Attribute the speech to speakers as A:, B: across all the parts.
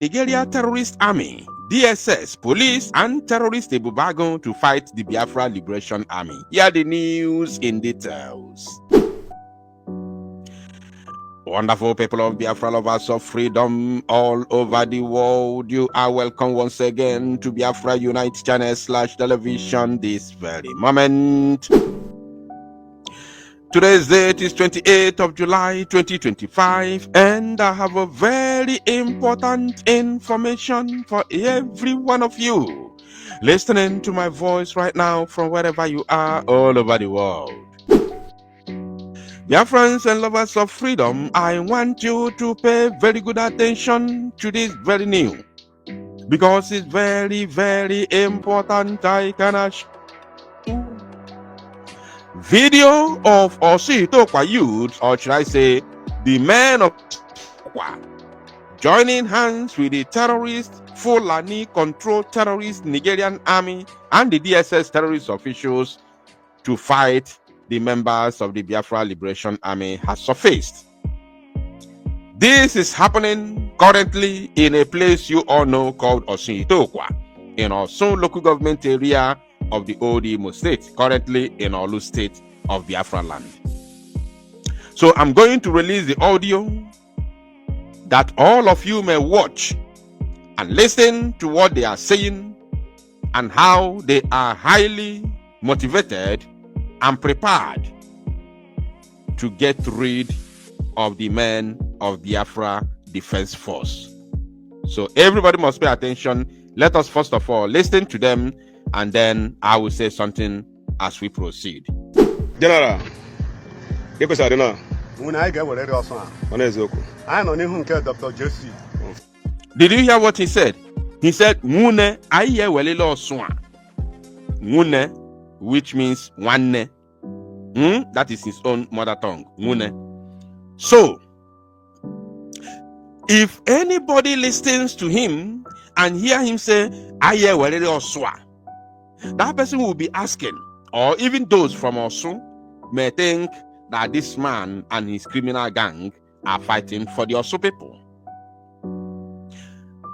A: Nigeria Terrorist Army, DSS, police, and terrorist Ebubeagu to fight the Biafra Liberation Army. Here are the news in details. Wonderful people of Biafra, lovers of freedom all over the world, you are welcome once again to Biafra Unite channel /television this very moment. Today's date is 28th of July 2025, and I have a very important information for every one of you listening to my voice right now from wherever you are all over the world. Dear friends and lovers of freedom, I want you to pay very good attention to this very news because it's very, very important. I can assure you. Video of Ositokwa youth, or should I say, the men of Ositokwa, joining hands with the terrorist, Fulani-controlled terrorist Nigerian army and the DSS terrorist officials to fight the members of the Biafra Liberation Army has surfaced. This is happening currently in a place you all know called Ositokwa, in Osun local government area of the old Imo state, currently in Orlu state of Biafra land. So I'm going to release the audio that all of you may watch and listen to what they are saying and how they are highly motivated and prepared to get rid of the men of Biafra Defense Force. So everybody must pay attention. Let us first of all listen to them, and then I will say something as we proceed.
B: General, did you
A: hear what he said? He said, Mune aye welilo swa. Mune, which means one. That is his own mother tongue. Mune. So, if anybody listens to him and hear him say, aye welilo swa, that person will be asking, or even those from Osun may think that this man and his criminal gang are fighting for the Osun people.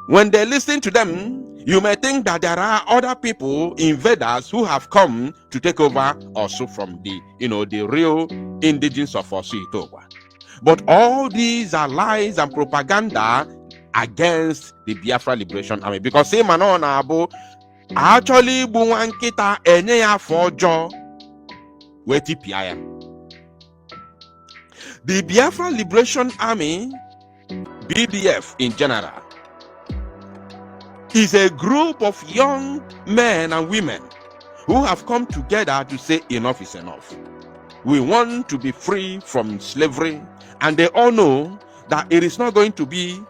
A: When they listen to them, you may think that there are other people, invaders, who have come to take over Osun from the real indigenes of Ositokwa. But all these are lies and propaganda against the Biafra Liberation Army, because him and on Abu actually buwankita enye ya fojo weti piaya. The Biafra Liberation Army, BDF in general, is a group of young men and women who have come together to say enough is enough. We want to be free from slavery, and they all know that it is not going to be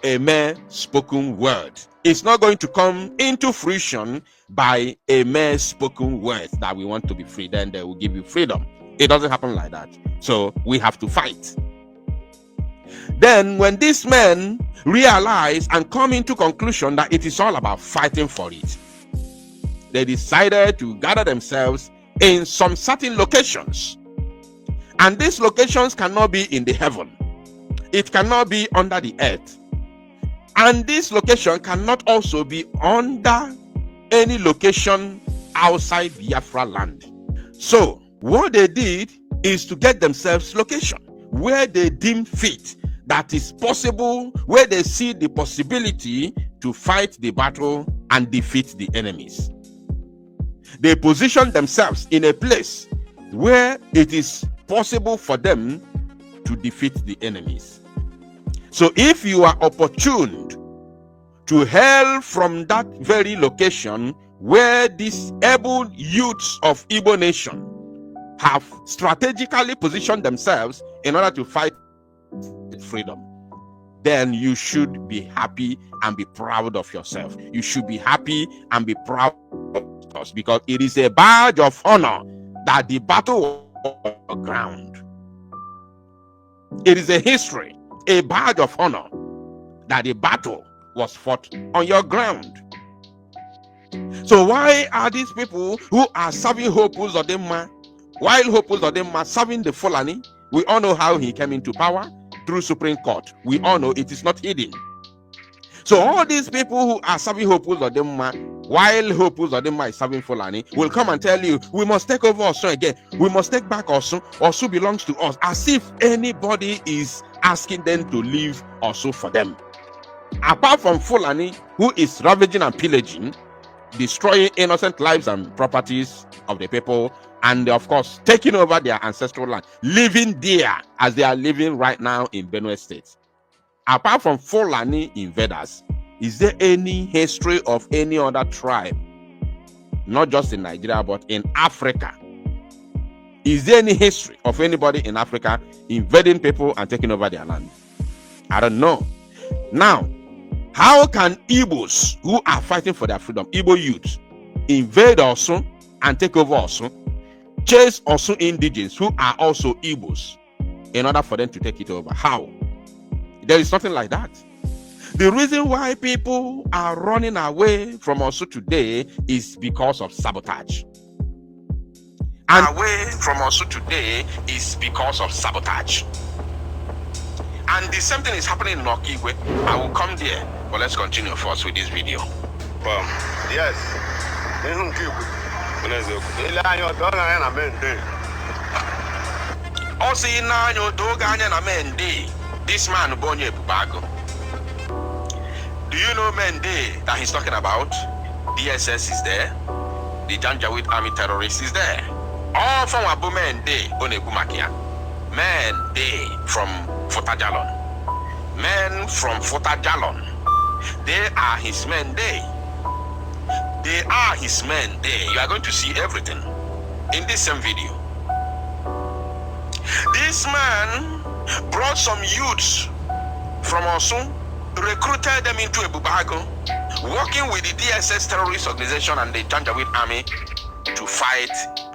A: a mere spoken word. It's not going to come into fruition by a mere spoken word that we want to be free, then they will give you freedom. It doesn't happen like that. So we have to fight. Then when these men realize and come into conclusion that it is all about fighting for it, they decided to gather themselves in some certain locations. And these locations cannot be in the heaven. It cannot be under the earth. And this location cannot also be under any location outside Biafra land. So what they did is to get themselves location where they deem fit that is possible, where they see the possibility to fight the battle and defeat the enemies. They position themselves in a place where it is possible for them to defeat the enemies. So if you are opportuned to hail from that very location where these able youths of Igbo nation have strategically positioned themselves in order to fight freedom, then you should be happy and be proud of yourself. You should be happy and be proud of us, because it is a badge of honor that the battle was on the ground. It is a history, a badge of honor that the battle was fought on your ground. So why are these people who are serving Hopus Odema, while Hopus Odema serving the Fulani? We all know how he came into power, through Supreme Court. We all know it is not hidden. So all these people who are serving Hope Uzodinma, while Hope Uzodinma is serving Fulani, will come and tell you, we must take over Osun again. We must take back Osun. Osun belongs to us. As if anybody is asking them to leave Osun for them. Apart from Fulani, who is ravaging and pillaging, destroying innocent lives and properties of the people, and of course, taking over their ancestral land, living there as they are living right now in Benue State. Apart from Fulani invaders, is there any history of any other tribe, not just in Nigeria, but in Africa? Is there any history of anybody in Africa invading people and taking over their land? I don't know. Now, how can Igbos who are fighting for their freedom, Igbo youth, invade Osun and take over Osun, chase Osun indigenes who are also Igbos in order for them to take it over? How? There is nothing like that. The reason why people are running away from Osun today is because of sabotage. And away from Osun today is because of sabotage. And the same thing is happening in Okigwe. I will come there, but let's continue first with this video.
C: Yes.
A: Also, this man, Ebubeagu. Do you know Mende that he's talking about? DSS is there. The Janjaweed army terrorist is there. All from Abu Mende, Onebumakia. Mende from Futajalon. Men from Futajalon. They are his men there. They are his men there. You are going to see everything in this same video. This man brought some youths from Osun, recruited them into Ebubeagu, working with the DSS terrorist organization and the Janjaweed army to fight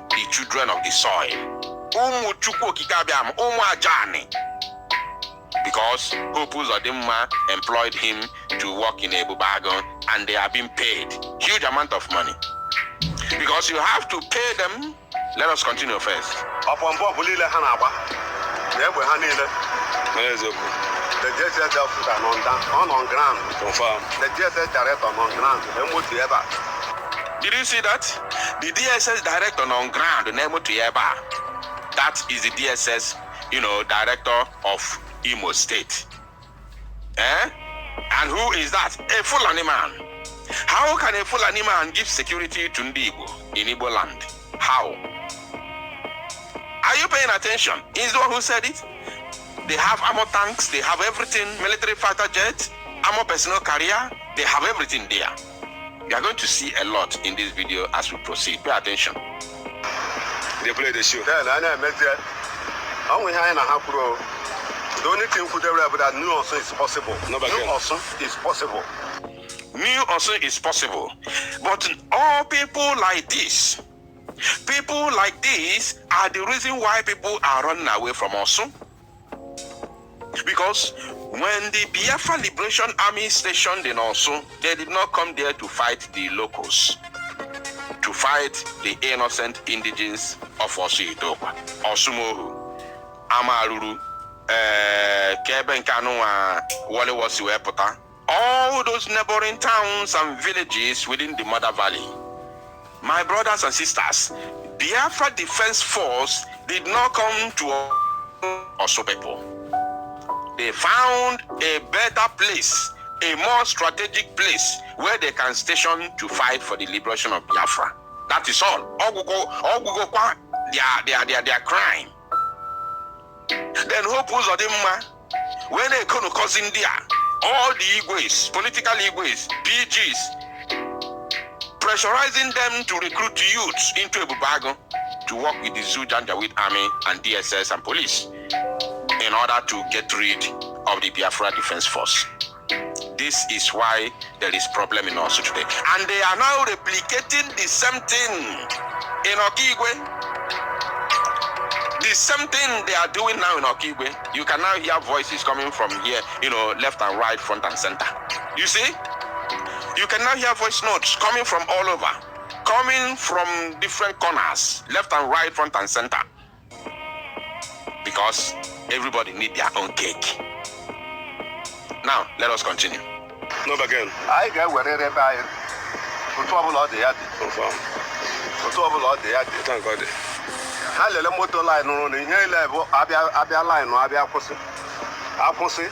A: the children of the soil. Because Hope Uzodinma employed him to work in Ebubeagu and they are being paid huge amount of money. Because you have to pay them. Let us continue first.
C: The JSS on ground. The JSS director on ground.
A: Did you see that? The DSS director on ground, that is the DSS, director of Imo State. And who is that? A Fulani man. How can a Fulani man give security to Ndibo in Igbo land? How? Are you paying attention? He's the one who said it. They have armor tanks, they have everything, military fighter jets, armor personnel carrier, they have everything there. You are going to see a lot in this video as we proceed. Pay attention.
B: They play the show.
C: The only thing could ever that new Osun is possible. New Osun is possible.
A: New Osun is possible. But all people like this are the reason why people are running away from Osun. Because when the Biafra Liberation Army stationed in Osun, they did not come there to fight the locals, to fight the innocent indigenes of Osun Itokwa, Osumohu, Amaruru, all those neighboring towns and villages within the Mother Valley. My brothers and sisters, Biafra Defense Force did not come to Osun people. They found a better place, a more strategic place where they can station to fight for the liberation of Biafra. That is all. Their crime. Then Hope Uzodinma, when they come to cause India, all the Igwes, political Igwes, PGs, pressurizing them to recruit youths into Ebubeagu to work with the Zoo Janjaweed army and DSS and police in order to get rid of the Biafra Defense Force. This is why there is problem in Osun today. And they are now replicating the same thing in Okigwe. The same thing they are doing now in Okigwe. You can now hear voices coming from here, left and right, front and center. You see? You can now hear voice notes coming from all over, coming from different corners, left and right, front and center. Because everybody needs their own cake. Now, let us continue.
B: No again.
C: I get wherever I go to all the yard.
B: Confirm.
C: Go to all the yard.
B: Thank God.
C: I let a motor line on the level, Abia line, or Abia Pussy. I pussy,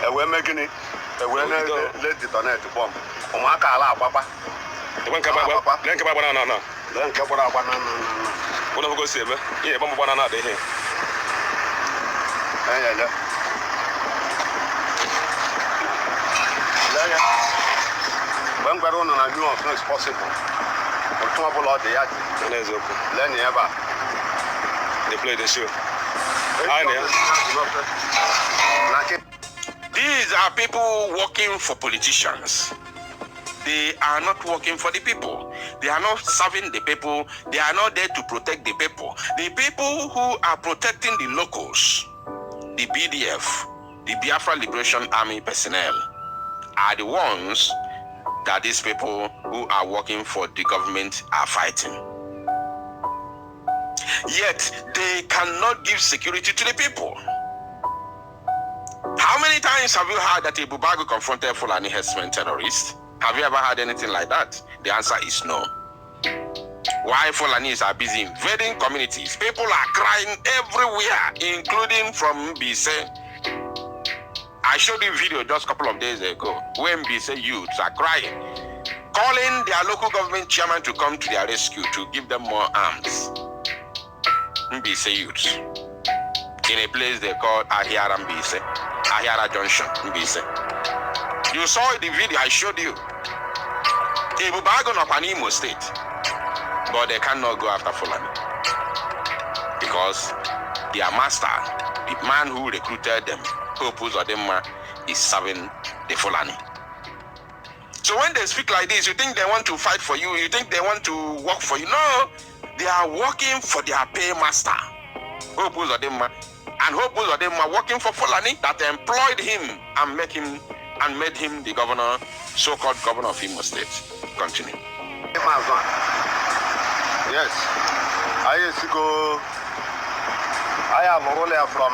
C: and we're making it, and we're let it on it to bomb. Omaka, Papa.
B: Then come back, banana.
C: Then come out banana.
B: What am I going to say? Yeah, bomb banana.
C: When we're on a new of it's possible. For trouble all the yard. Then ever.
B: They play the show.
A: These are people working for politicians. They are not working for the people. They are not serving the people. They are not there to protect the people. The people who are protecting the locals, the BDF, the Biafra Liberation Army personnel, are the ones that these people who are working for the government are fighting. Yet they cannot give security to the people. How many times have you heard that Ebubeagu confronted Fulani herdsmen terrorists? Have you ever heard anything like that? The answer is no. Why Fulanis are busy invading communities? People are crying everywhere, including from Mbise. I showed you a video just a couple of days ago when Mbise youths are crying, calling their local government chairman to come to their rescue to give them more arms. Mbise youths. In a place they call Ahiara Mbise, Ahiara Junction, Mbise. You saw the video I showed you. Ebubeagu of an Imo state, but they cannot go after Fulani because their master, the man who recruited them, Opus Odema, is serving the Fulani. So when they speak like this, you think they want to fight for you? You think they want to work for you? No, they are working for their paymaster, Opus Odema, and Opus Odema working for Fulani that employed him and made him the governor, so-called governor of Imo State. Continue.
C: Yes, I used to go. I am Orlu from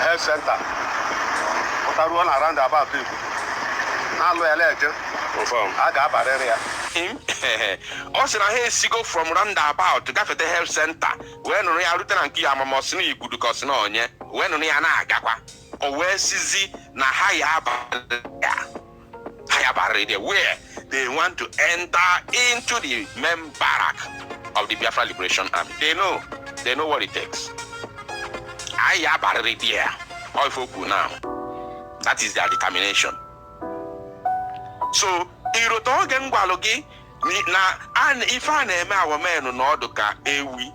C: health center. But I run around about people. Now we are legend. I got area.
A: Also, I hear go from roundabout to go to the health center. When we are Lieutenant Kiyamamosni, good because no, when we are not Gakwa, or where Sizi na Hayaba, where they want to enter into the main barrack of the Biafra Liberation Army. They know what it takes. Hayaba there, all folk now. That is their determination. So, Irotogengwalogi. Na an if I name our men no doka ewi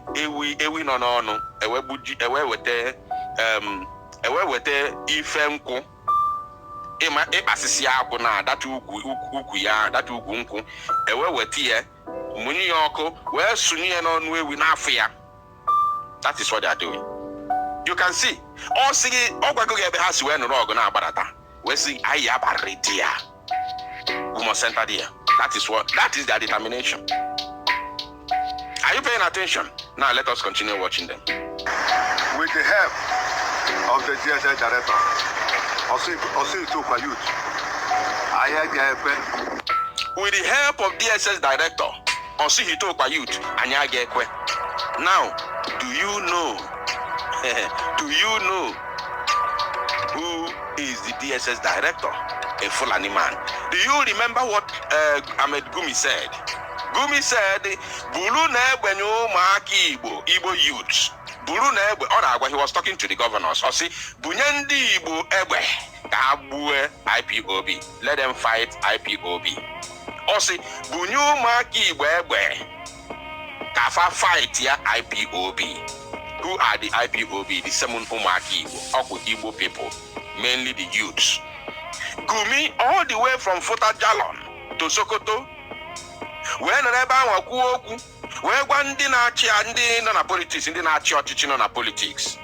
A: no ewe wete ifenku ema ebasisi akwu na that uku ya that ugu nku ewe wete ye munyi yoko we sunye no nu ewi na afia. That is what they are doing. You can see all sigi ogwago ebe ha si we no ogo na agbadata we see aya baredia. We must enter there. That is their determination. Are you paying attention? Now let us continue watching them.
C: With the help of the DSS director, also took a youth.
A: With the help of DSS director, also he took a youth. Now, do you know who is the DSS director? A Fulani man. Do you remember what Ahmed Gumi said? Gumi said, Bulu na no maki Igbo youths. Bulu na he was talking to the governors. Or see, Bunyandi Igbo Egbe, Kabue IPOB. Let them fight IPOB. Or see, Bunyu maki Igbo Egbe, Kafa fight ya IPOB. Who are the IPOB? The Semun Umaki Igbo, Igbo people, mainly the youths. Gumi all the way from Fota Jalon to Sokoto. When Reba Waku, where one dinner na politics, in the church na politics.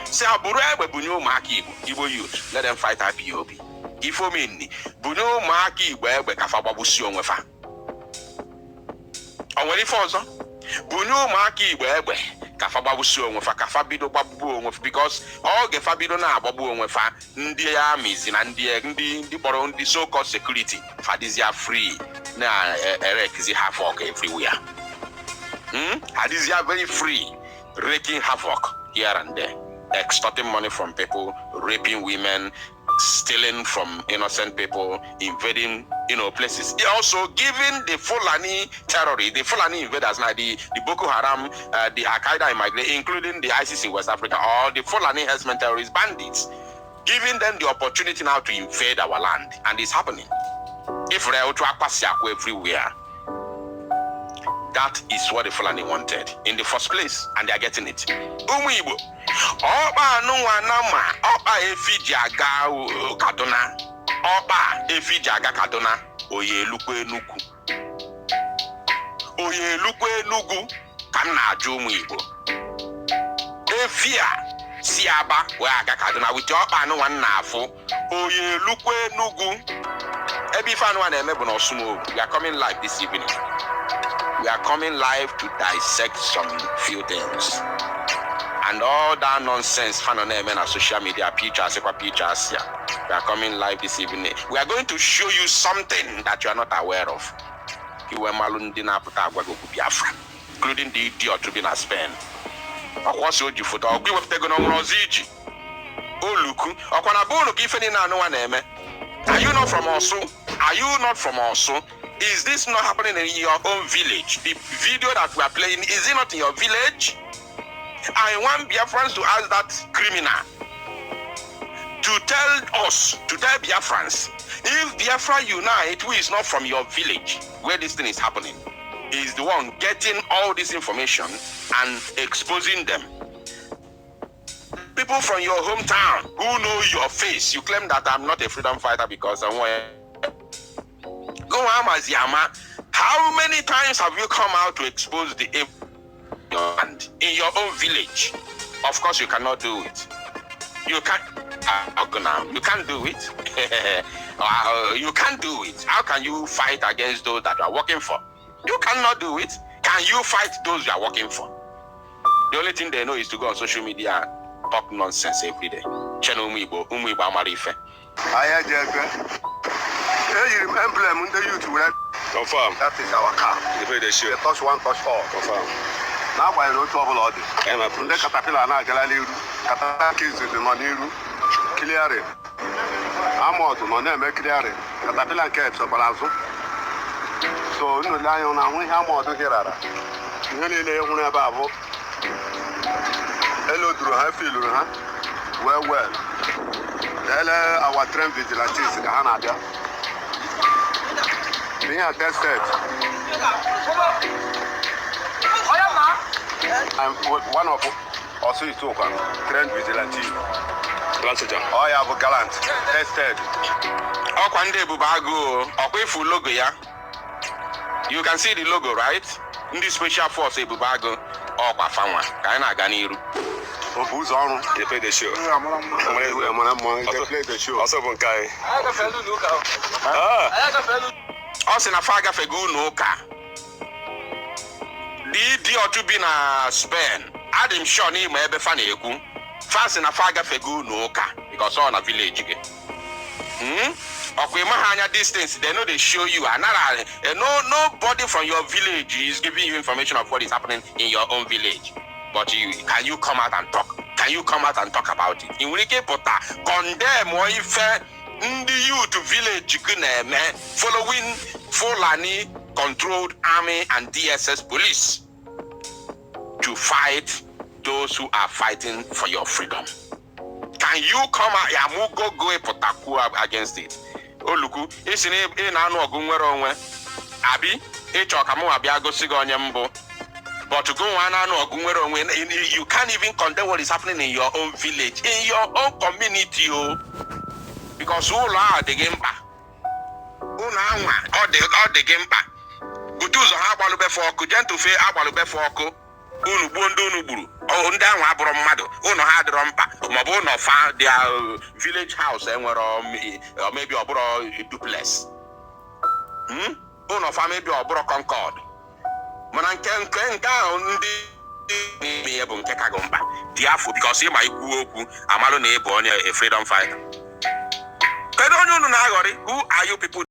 A: Say Abure Bunyo Maki, Igbo youth, let them fight IPOB. Ifo mini, Bunyo Maki, where Kafababusion wefa. On when he falls on Bunyo Maki, where kafa gbabusi onwe fa kafa bido gbagbuo onwe fa because oge fa bido na agbagbuo onwe fa ndị armies na ndị kpọrọ ndị so-called security fadizia free na erekzi havoc everywhere. Hadizia very free, wreaking havoc here and there, extorting money from people, raping women, stealing from innocent people, invading, places. Also giving the Fulani terrorists, the Fulani invaders, now the Boko Haram, the Al-Qaeda immigrants, including the ISIS in West Africa, or the Fulani herdsmen terrorist bandits, giving them the opportunity now to invade our land, and it's happening. If they're everywhere, that is what the Fulani wanted in the first place, and they are getting it. Umuibo, Oba no wanama, Oba efijaga Kaduna, Oba efijaga Kaduna, Oye lukwe nuku, Oye lukwe nugu, Kana Jumuibo. Efia Siaba, where I got Kaduna with Oba no one nafo, Oye lukwe nugu. Every fan one we are coming live this evening. We are coming live to dissect some few things. And all that nonsense fan on on social media, pictures. We are coming live this evening. We are going to show you something that you are not aware of. Including the idiot to be in Spain. Are you not from Orlu? Are you not from Orlu? Is this not happening in your own village? The video that we are playing, is it not in your village? I want Biafrans to ask that criminal to tell Biafrans, if Biafra unite, who is not from your village, where this thing is happening, is the one getting all this information and exposing them. People from your hometown who know your face, you claim that I'm not a freedom fighter because I'm Go Amaziyama. How many times have you come out to expose the land in your own village? Of course, you cannot do it. You can't. You can't do it. You can't do it. How can you fight against those that you are working for? You cannot do it. Can you fight those you are working for? The only thing they know is to go on social media and talk nonsense every day. Cheno umibo amarife.
C: You emblem in the youth,
B: Confirm.
C: that is our car.
B: The show.
C: The touch one, touch four.
B: Confirm.
C: Now I don't trouble all this.
B: I'm a
C: The caterpillar now, Galileo, Caterpillar is the Maniru, clearing. I'm out on them, clearing. Caterpillar caps of Palazzo. So, no lion, and we have more to hear. Really, they only about hello, Drew, I feel, huh? Well. Our train vigilantes in Canada. Being attested. I'm one of also is token train vigilante. Oh, I have a gallant tested.
A: Ebubeagu logo, yeah. You can see the logo, right? In the special force Ebubeagu or Kwafanwa. Kaina Ganiru.
C: Who's on?
B: They play the show.
C: They play the show.
B: Also, Bunkai.
A: Also, na faga fegu no ka. The idiot to be na Spain. Adam Shaw ni ma ebe fa na eku. Fast na faga fegu no ka because all na village ke. Okay, mahanya distance. They know they show you. Nobody from your village is giving you information of what is happening in your own village. But can you come out and talk? Can you come out and talk about it? In Wiki Pota, condemn or if the youth village following Fulani controlled army and DSS police to fight those who are fighting for your freedom. Can you come out Yamugo go Potaku against it? Oh look, it's in Anu Ogunwero Abi, Echokamu Abiago Sigonyambo. But to go on you can't even condemn what is happening in your own village, in your own community, because all are the game back. All the game back. Utuzo Habalu before Kujan to Fe Abalu before Unubundu, oh, down Abram Mado, Uno had Rompa, Mabono found their village house and or maybe a duplex. Uno family or Concord. Manankenka
D: me bụ nke ka gị mkpa dị afọ because ịma ikwu okwu amalụ na ịbụ onye a freedom fighter. Kedu onye unu na-aghọrị? Who are you people?